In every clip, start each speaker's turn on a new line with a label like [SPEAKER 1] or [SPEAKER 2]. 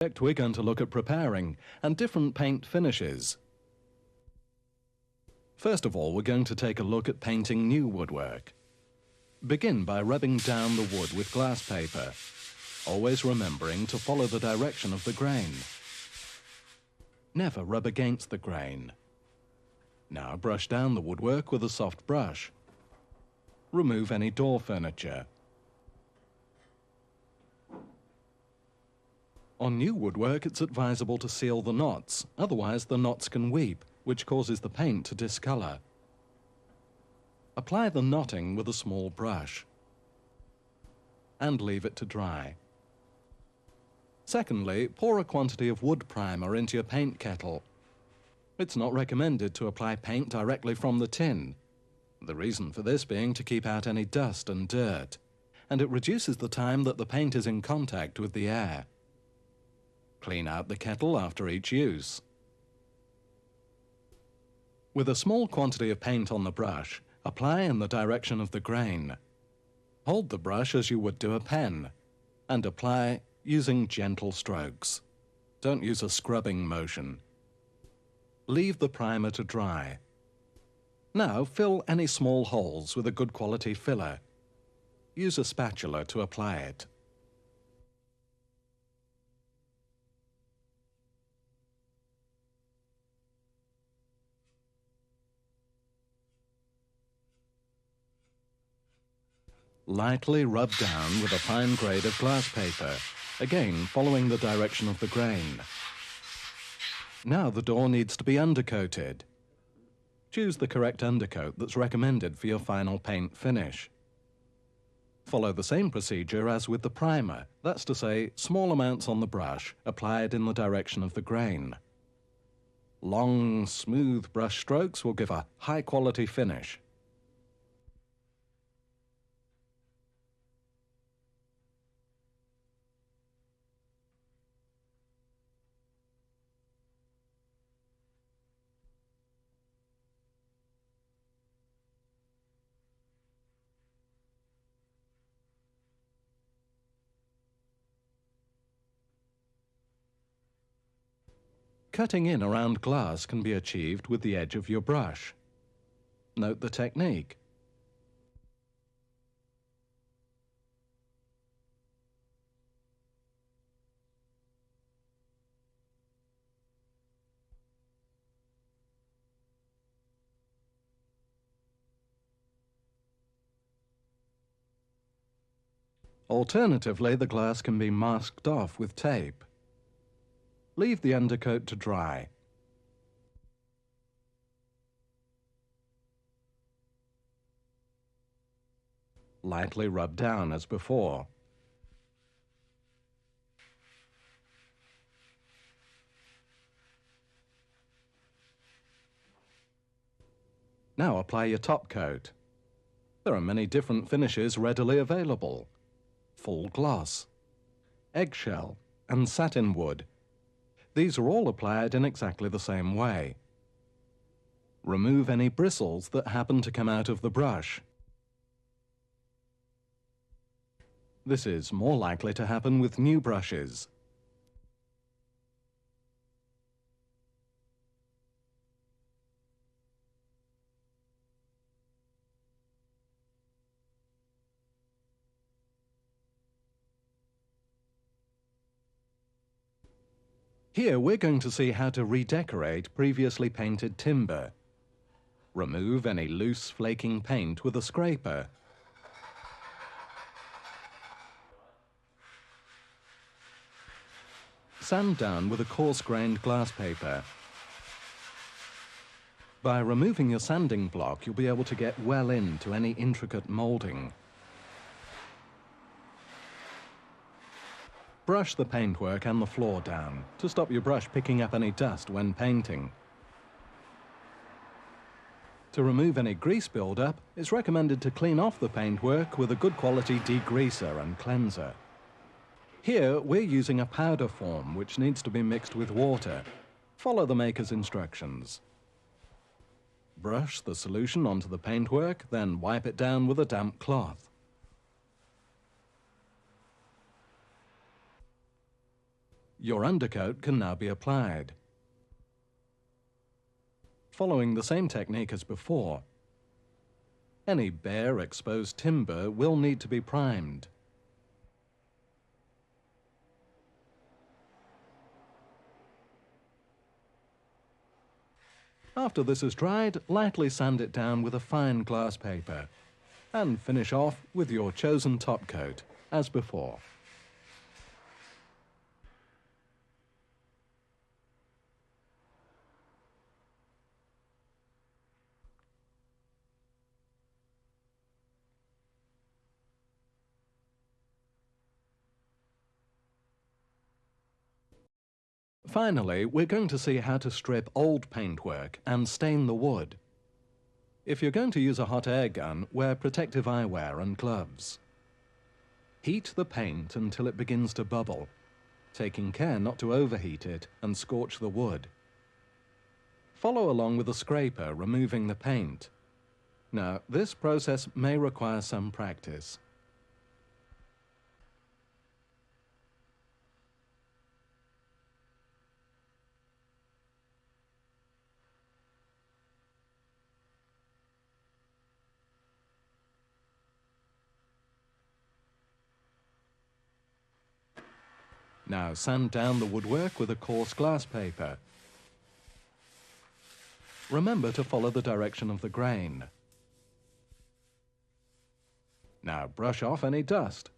[SPEAKER 1] We're going to look at preparing and different paint finishes. First of all, we're going to take a look at painting new woodwork. Begin by rubbing down the wood with glass paper, always remembering to follow the direction of the grain. Never rub against the grain. Now brush down the woodwork with a soft brush. Remove any door furniture. On new woodwork, it's advisable to seal the knots, otherwise the knots can weep, which causes the paint to discolor. Apply the knotting with a small brush and leave it to dry. Secondly, pour a quantity of wood primer into your paint kettle. It's not recommended to apply paint directly from the tin. The reason for this being to keep out any dust and dirt, and it reduces the time that the paint is in contact with the air. Clean out the kettle after each use. With a small quantity of paint on the brush, apply in the direction of the grain. Hold the brush as you would do a pen, and apply using gentle strokes. Don't use a scrubbing motion. Leave the primer to dry. Now fill any small holes with a good quality filler. Use a spatula to apply it. Lightly rub down with a fine grade of glass paper, again following the direction of the grain. Now the door needs to be undercoated. Choose the correct undercoat that's recommended for your final paint finish. Follow the same procedure as with the primer, that's to say, small amounts on the brush applied in the direction of the grain. Long, smooth brush strokes will give a high-quality finish. Cutting in around glass can be achieved with the edge of your brush. Note the technique. Alternatively, the glass can be masked off with tape. Leave the undercoat to dry. Lightly rub down as before. Now apply your top coat. There are many different finishes readily available. Full gloss, eggshell, and satin wood. These are all applied in exactly the same way. Remove any bristles that happen to come out of the brush. This is more likely to happen with new brushes. Here we're going to see how to redecorate previously painted timber. Remove any loose flaking paint with a scraper. Sand down with a coarse-grained glass paper. By removing your sanding block, you'll be able to get well into any intricate moulding. Brush the paintwork and the floor down to stop your brush picking up any dust when painting. To remove any grease buildup, it's recommended to clean off the paintwork with a good quality degreaser and cleanser. Here we're using a powder form which needs to be mixed with water. Follow the maker's instructions. Brush the solution onto the paintwork, then wipe it down with a damp cloth. Your undercoat can now be applied. Following the same technique as before, any bare exposed timber will need to be primed. After this is dried, lightly sand it down with a fine glass paper and finish off with your chosen top coat, as before. Finally, we're going to see how to strip old paintwork and stain the wood. If you're going to use a hot air gun, wear protective eyewear and gloves. Heat the paint until it begins to bubble, taking care not to overheat it and scorch the wood. Follow along with a scraper, removing the paint. Now, this process may require some practice. Now sand down the woodwork with a coarse glass paper. Remember to follow the direction of the grain. Now brush off any dust.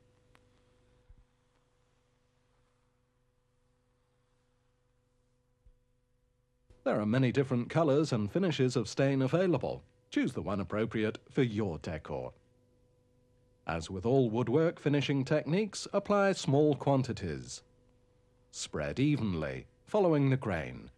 [SPEAKER 1] There are many different colors and finishes of stain available. Choose the one appropriate for your decor. As with all woodwork finishing techniques, apply small quantities. Spread evenly, following the grain.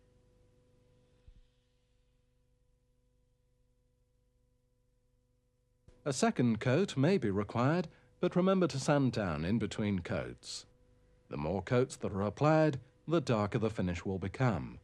[SPEAKER 1] A second coat may be required, but remember to sand down in between coats. The more coats that are applied, the darker the finish will become.